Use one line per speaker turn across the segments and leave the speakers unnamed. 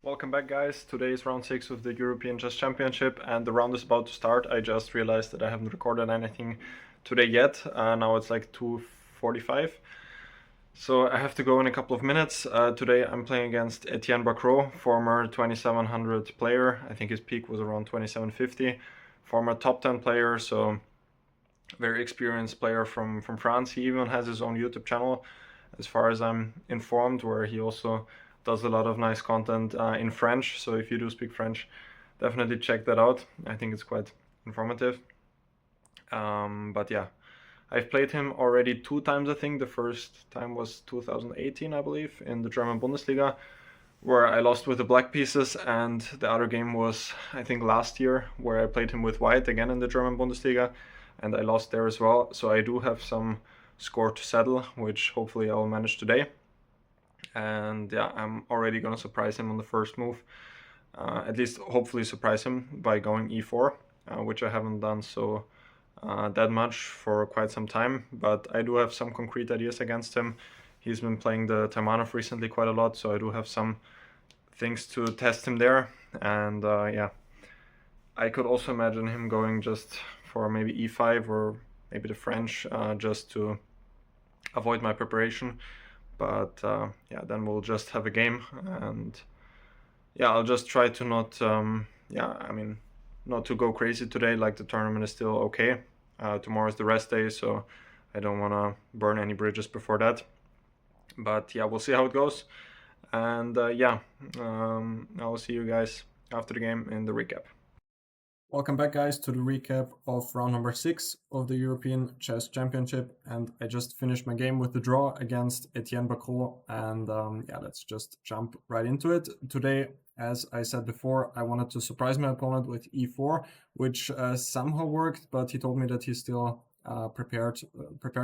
Welcome back, guys. Today is round 6 of the European Chess Championship and the round is about to start. I just realized that I haven't recorded anything today yet. Now it's like 2:45. So I have to go in a couple of minutes. Today I'm playing against Etienne Bacrot, former 2700 player. I think his peak was around 2750. Former top 10 player, so very experienced player from France. He even has his own YouTube channel, as far as I'm informed, where he also does a lot of nice content in French. So if you do speak French, definitely check that out. I think it's quite informative. But yeah, I've played him already 2 times, I think. The first time was 2018, I believe, in the German Bundesliga, where I lost with the black pieces, and the other game was, I think, last year, where I played him with white again in the German Bundesliga, and I lost there as well. So I do have some score to settle, which hopefully I'll manage today. And yeah, I'm already gonna surprise him on the first move. At least hopefully surprise him by going e4, which I haven't done so that much for quite some time, but I do have some concrete ideas against him. He's been playing the Taimanov recently quite a lot, so I do have some things to test him there. And yeah, I could also imagine him going just for maybe e5 or maybe the French, just to avoid my preparation. But yeah, then we'll just have a game, and yeah, I'll just try to not, yeah, I mean, not to go crazy today. Like, the tournament is still okay. Tomorrow's the rest day, so I don't want to burn any bridges before that. But yeah, we'll see how it goes. And yeah, I'll see you guys after the game in the recap. Welcome back, guys, to the recap of round number 6 of the European Chess Championship. And I just finished my game with the draw against Etienne Bacrot. And yeah, let's just jump right into it. Today, as I said before, I wanted to surprise my opponent with e4, which somehow worked, but he told me that he's still prepared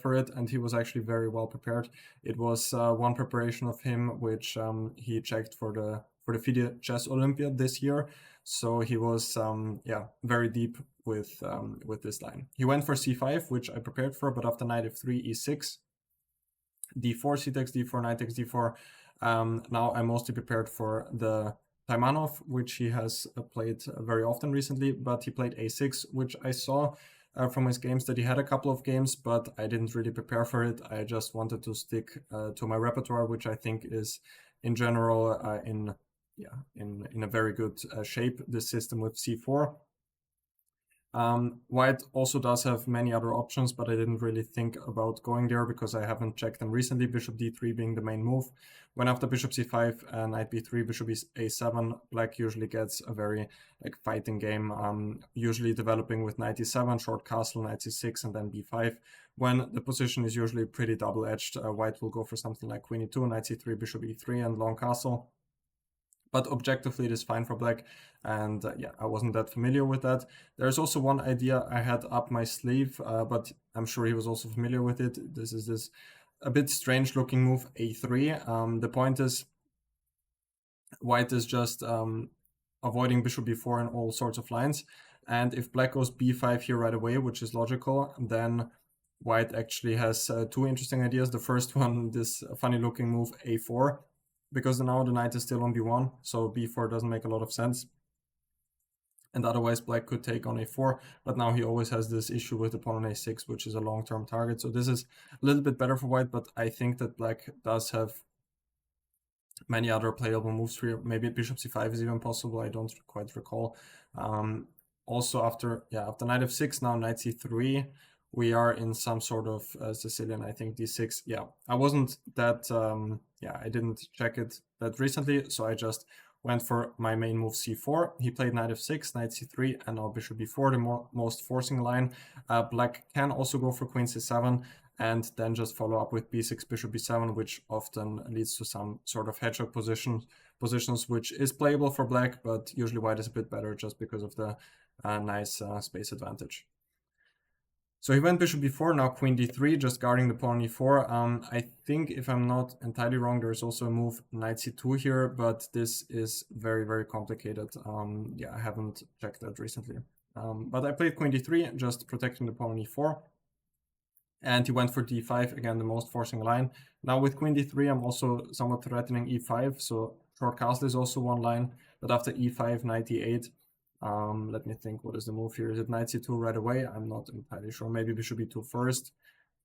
for it, and he was actually very well prepared. It was one preparation of him which he checked for the FIDE Chess Olympiad this year, so he was yeah, very deep with this line. He went for c5, which I prepared for, but after knight f3, e6, d4, c takes d4, knight takes d4. Now I'm mostly prepared for the Taimanov, which he has played very often recently, but he played a6, which I saw from his games that he had a couple of games, but I didn't really prepare for it. I just wanted to stick to my repertoire, which I think is in general in a very good shape, this system with c4. White also does have many other options, but I didn't really think about going there because I haven't checked them recently. Bishop d3 being the main move. When after bishop c5, knight b3, bishop a7, black usually gets a very fighting game, usually developing with knight e7, short castle, knight c6, and then b5. When the position is usually pretty double-edged, white will go for something like queen e2, knight c3, bishop e3, and long castle. But objectively, it is fine for black, and yeah, I wasn't that familiar with that. There's also one idea I had up my sleeve, but I'm sure he was also familiar with it. This is this a bit strange looking move, a3. The point is, white is just avoiding bishop b4 in all sorts of lines, and if black goes b5 here right away, which is logical, then white actually has two interesting ideas. The first one, this funny looking move a4, because now the knight is still on b1, so b4 doesn't make a lot of sense. And otherwise black could take on a4, but now he always has this issue with the pawn on a6, which is a long-term target. So this is a little bit better for white, but I think that black does have many other playable moves here. Maybe bishop c5 is even possible, I don't quite recall. Also after knight f6, now knight c3, we are in some sort of Sicilian, I think, d6. Yeah, I wasn't that, yeah, I didn't check it that recently, so I just went for my main move c4. He played knight f6, knight c3, and now bishop b4, the most forcing line. Black can also go for queen c7, and then just follow up with b6, bishop b7, which often leads to some sort of hedgehog positions, which is playable for black, but usually white is a bit better just because of the nice space advantage. So he went bishop b4, now queen d3, just guarding the pawn e4. I think, if I'm not entirely wrong, there's also a move knight c2 here, but this is very, very complicated. Yeah, I haven't checked that recently. But I played queen d3, just protecting the pawn e4.
And he went for d5, again, the most forcing line. Now with queen d3, I'm also somewhat threatening e5, so short castle is also one line, but after e5, knight e8, let me think, what is the move here? Is it knight c2 right away? I'm not entirely sure. Maybe bishop e2 first.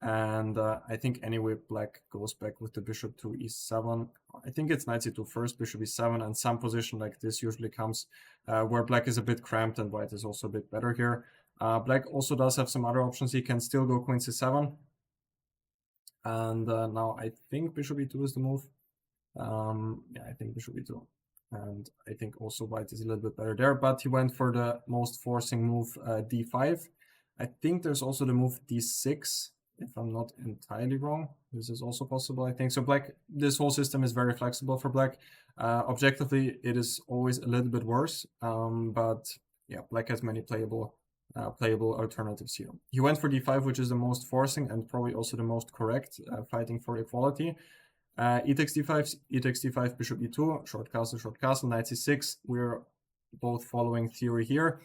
And I think anyway, black goes back with the bishop to e7. I think it's knight c2 first, bishop e7, and some position like this usually comes where black is a bit cramped and white is also a bit better here. Black also does have some other options. He can still go queen c7. And now I think bishop e2 is the move. Yeah, I think bishop e2. And I think also white is a little bit better there, but he went for the most forcing move, d5. I think there's also the move d6, if I'm not entirely wrong. This is also possible, I think. So black, this whole system is very flexible for black. Objectively, it is always a little bit worse, but yeah, black has many playable alternatives here. He went for d5, which is the most forcing and probably also the most correct, fighting for equality. E takes d5, E takes d5, bishop e2, short castle, knight c6. We're both following theory here.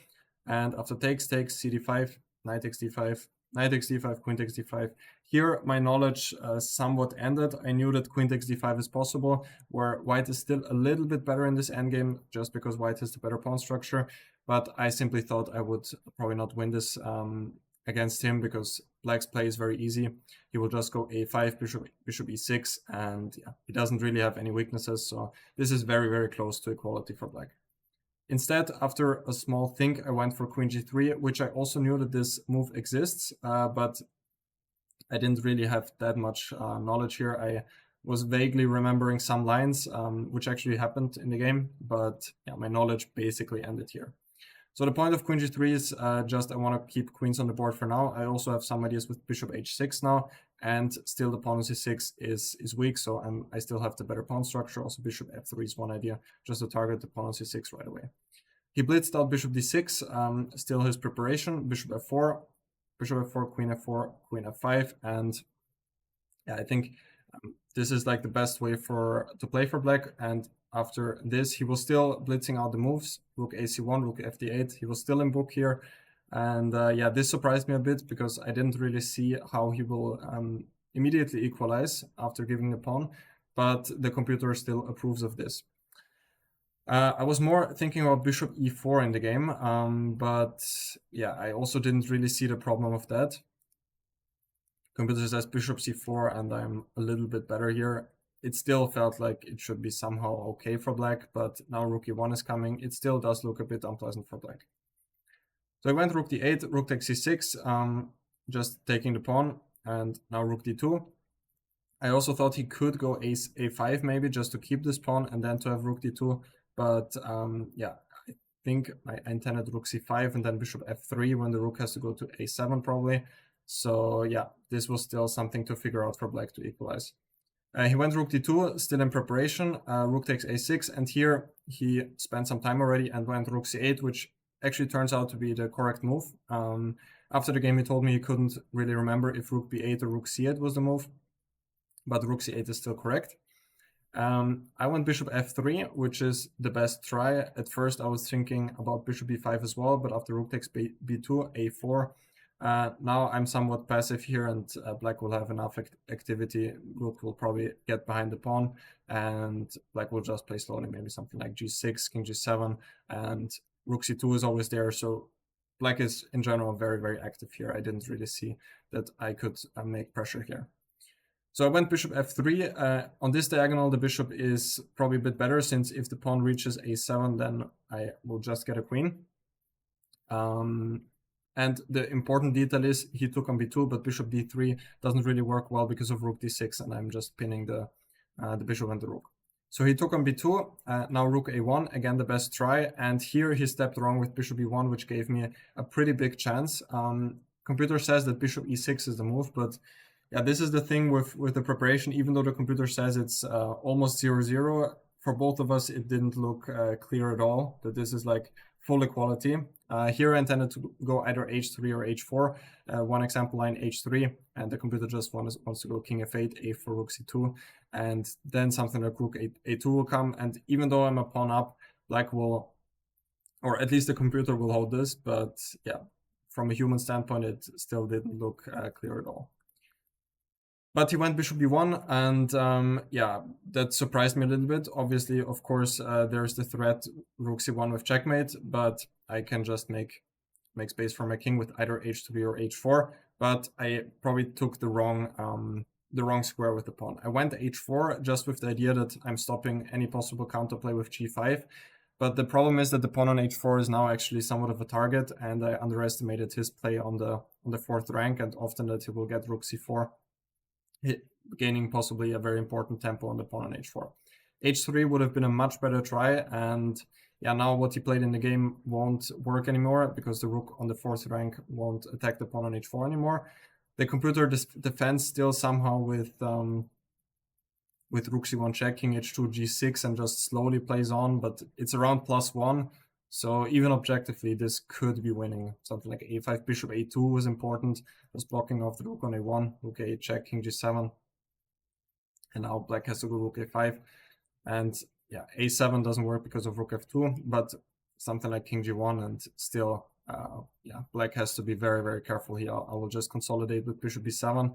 And after takes, cd5, knight takes d5, knight takes d5, queen takes d5. Here, my knowledge somewhat ended. I knew that queen takes d5 is possible, where white is still a little bit better in this endgame, just because white has the better pawn structure. But I simply thought I would probably not win this against him, because black's play is very easy. He will just go a5, bishop e6, and yeah, he doesn't really have any weaknesses. So this is very, very close to equality for black. Instead, after a small think, I went for queen g3, which I also knew that this move exists, but I didn't really have that much knowledge here. I was vaguely remembering some lines, which actually happened in the game, but yeah, my knowledge basically ended here. So the point of queen g3 is just I want to keep queens on the board for now. I also have some ideas with bishop h6 now, and still the pawn on c6 is weak, so I still have the better pawn structure. Also bishop f3 is one idea, just to target the pawn on c6 right away. He blitzed out bishop d6, still his preparation, bishop f4, queen f4, queen f5, and yeah, I think this is like the best way to play for black. And after this, he was still blitzing out the moves, rook ac1, rook fd8. He was still in book here. And yeah, this surprised me a bit, because I didn't really see how he will immediately equalize after giving the pawn, but the computer still approves of this. I was more thinking about bishop e4 in the game, but yeah, I also didn't really see the problem of that. Computer says bishop c4, and I'm a little bit better here. It still felt like it should be somehow okay for black, but now rook e1 is coming. It still does look a bit unpleasant for black. So I went rook d8, rook takes c6, just taking the pawn, and now rook d2. I also thought he could go a5 maybe, just to keep this pawn and then to have rook d2, but yeah, I think I intended rook c5 and then bishop f3 when the rook has to go to a7 probably. So yeah, this was still something to figure out for black to equalize. He went rook d2, still in preparation, rook takes a6, and here he spent some time already and went rook c8, which actually turns out to be the correct move. After the game, he told me he couldn't really remember if rook b8 or rook c8 was the move, but rook c8 is still correct. I went bishop f3, which is the best try. At first, I was thinking about bishop b5 as well, but after rook takes b2, a4, now I'm somewhat passive here, and black will have enough activity. Rook will probably get behind the pawn, and black will just play slowly, maybe something like g6, king g7, and rook c2 is always there. So black is in general very, very active here. I didn't really see that I could make pressure here. So I went bishop f3. On this diagonal, the bishop is probably a bit better, since if the pawn reaches a7, then I will just get a queen. And the important detail is he took on b2, but bishop d3 doesn't really work well because of rook d6, and I'm just pinning the bishop and the rook. So he took on b2, now rook a1, again the best try, and here he stepped wrong with bishop e1, which gave me a pretty big chance. Computer says that bishop e6 is the move, but yeah, this is the thing with the preparation. Even though the computer says it's almost 0-0, for both of us, it didn't look clear at all that this is like full equality. Here I intended to go either h3 or h4. One example line h3, and the computer just wants to go king f8, a4, rook c2, and then something like rook a2 will come. And even though I'm a pawn up, black will, or at least the computer will hold this, but yeah, from a human standpoint, it still didn't look clear at all. But he went bishop b1, and yeah, that surprised me a little bit. Obviously, of course, there's the threat rook c1 with checkmate, but I can just make space for my king with either h3 or h4. But I probably took the wrong square with the pawn. I went h4 just with the idea that I'm stopping any possible counterplay with g5. But the problem is that the pawn on h4 is now actually somewhat of a target, and I underestimated his play on the fourth rank, and often that he will get rook c4, gaining possibly a very important tempo on the pawn on h4. h3 would have been a much better try, and yeah, now what he played in the game won't work anymore because the rook on the fourth rank won't attack the pawn on h4 anymore. The computer defends still somehow with rook c1 check, king h2, g6, and just slowly plays on, but it's around +1. So even objectively, this could be winning. Something like a5, bishop a2 was important, just blocking off the rook on a1, rook a8 check, king g7. And now black has to go rook a5. And yeah, a7 doesn't work because of rook f2, but something like king g1, and still, yeah, black has to be very, very careful here. I will just consolidate with bishop b7.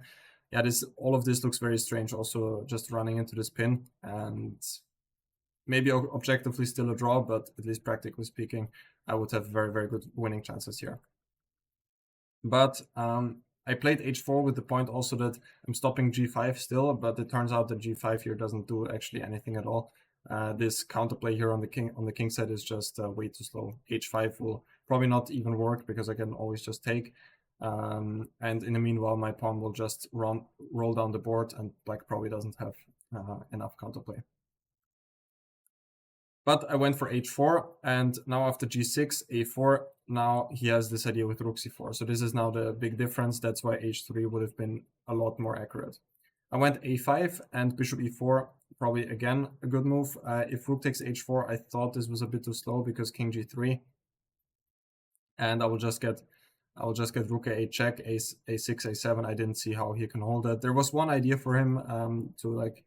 Yeah, all of this looks very strange, also just running into this pin, and maybe objectively still a draw, but at least practically speaking, I would have very, very good winning chances here. But I played h4 with the point also that I'm stopping g5 still, but it turns out that g5 here doesn't do actually anything at all. This counterplay here on the king side is just way too slow. h5 will probably not even work because I can always just take. And in the meanwhile, my pawn will just roll down the board, and black probably doesn't have enough counterplay. But I went for h4, and now after g6, a4, now he has this idea with rook c4. So this is now the big difference. That's why h3 would have been a lot more accurate. I went a5 and bishop e4, probably again a good move. If rook takes h4, I thought this was a bit too slow because king g3, and I will just get rook a8 check, a6, a7. I didn't see how he can hold that. There was one idea for him to like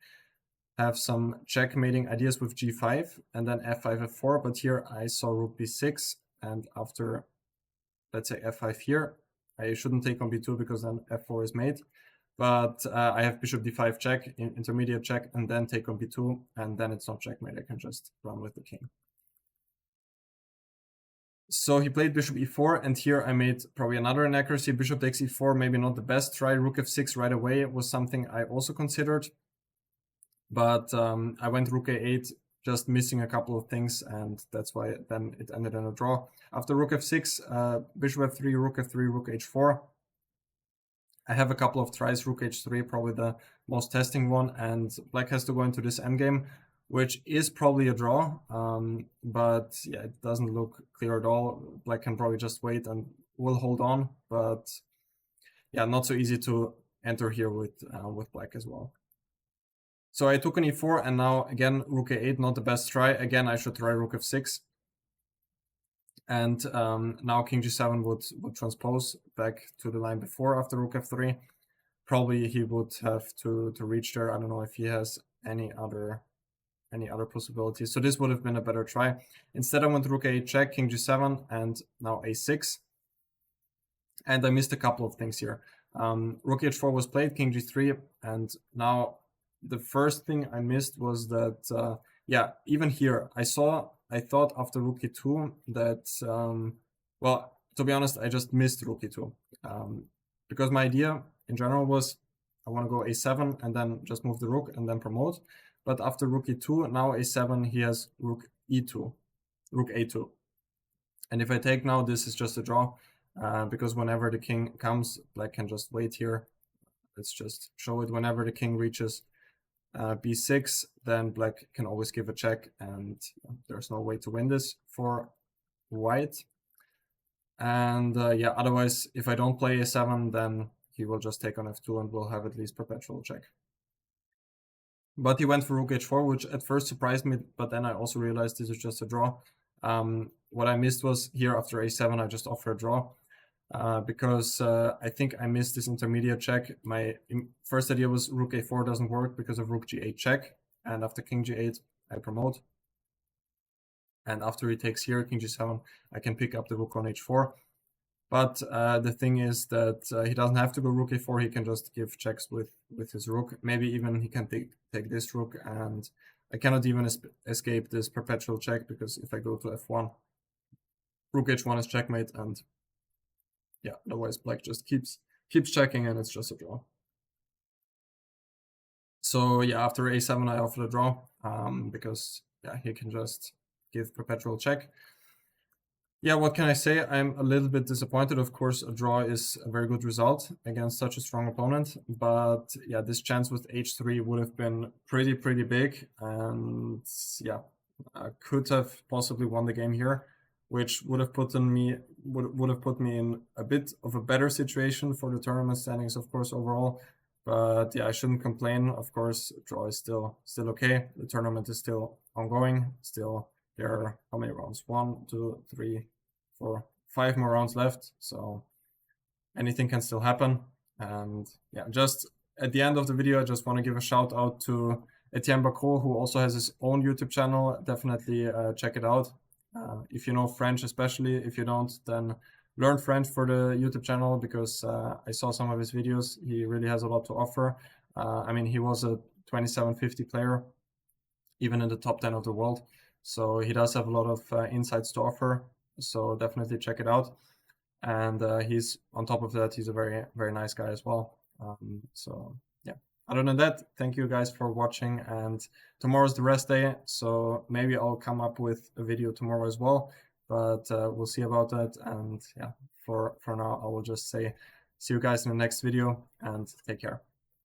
have some checkmating ideas with g5 and then f5, f4, but here I saw rook b6, and after, let's say, f5 here, I shouldn't take on b2 because then f4 is made, but I have bishop d5 check, intermediate check, and then take on b2, and then it's not checkmate. I can just run with the king. So he played bishop e4, and here I made probably another inaccuracy. Bishop takes e4, maybe not the best try. Rook f6 right away was something I also considered. But I went rook a8, just missing a couple of things, and that's why then it ended in a draw. After rook f6, bishop f3, rook f3, rook h4. I have a couple of tries, rook h3, probably the most testing one, and black has to go into this endgame, which is probably a draw, but yeah, it doesn't look clear at all. Black can probably just wait and will hold on, but yeah, not so easy to enter here with black as well. So I took an e4, and now again rook a8, not the best try. Again, I should try rook f6. And now king g7 would transpose back to the line before after rook f3. Probably he would have to reach there. I don't know if he has any other possibilities. So this would have been a better try. Instead, I went rook a8 check, king g7, and now a6. And I missed a couple of things here. Rook h4 was played, king g3, and now the first thing I missed was that, yeah, even here, I thought after rook e2 that, well, to be honest, I just missed rook e2. Because my idea in general was I want to go a7 and then just move the rook and then promote. But after rook e2, now a7, he has rook e2, rook a2. And if I take now, this is just a draw, because whenever the king comes, black can just wait here. Let's just show it. Whenever the king reaches b6, then black can always give a check, and there's no way to win this for white. And yeah, otherwise, if I don't play a7, then he will just take on f2 and we'll have at least perpetual check. But he went for rook h4, which at first surprised me, but then I also realized this is just a draw. What I missed was here after a7, I just offer a draw. Because I think I missed this intermediate check. My first idea was rook a4 doesn't work because of rook g8 check, and after king g8 I promote, and after he takes here king g7 I can pick up the rook on h4. But the thing is that he doesn't have to go rook a4. He can just give checks with his rook. Maybe even he can take this rook, and I cannot even escape this perpetual check, because if I go to f1, rook h1 is checkmate, and yeah, otherwise black just keeps checking, and it's just a draw. So yeah, after a7 I offered a draw, because yeah, he can just give perpetual check. Yeah, what can I say? I'm a little bit disappointed. Of course, a draw is a very good result against such a strong opponent. But yeah, this chance with h3 would have been pretty big. And yeah, I could have possibly won the game here, which would have put me in a bit of a better situation for the tournament standings, of course, overall. But yeah, I shouldn't complain. Of course, draw is still okay. The tournament is still ongoing. Still, there are how many rounds? 1, 2, 3, 4, 5 more rounds left. So anything can still happen. And yeah, just at the end of the video, I just want to give a shout out to Etienne Bacrot, who also has his own YouTube channel. Definitely check it out. If you know French, especially. If you don't, then learn French for the YouTube channel, because I saw some of his videos. He really has a lot to offer. I mean, he was a 2750 player, even in the top 10 of the world. So he does have a lot of insights to offer. So definitely check it out. And he's, on top of that, he's a very nice guy as well. So yeah, other than that, thank you guys for watching, and tomorrow's the rest day, so maybe I'll come up with a video tomorrow as well, but we'll see about that. And yeah, for now I will just say see you guys in the next video, and take care.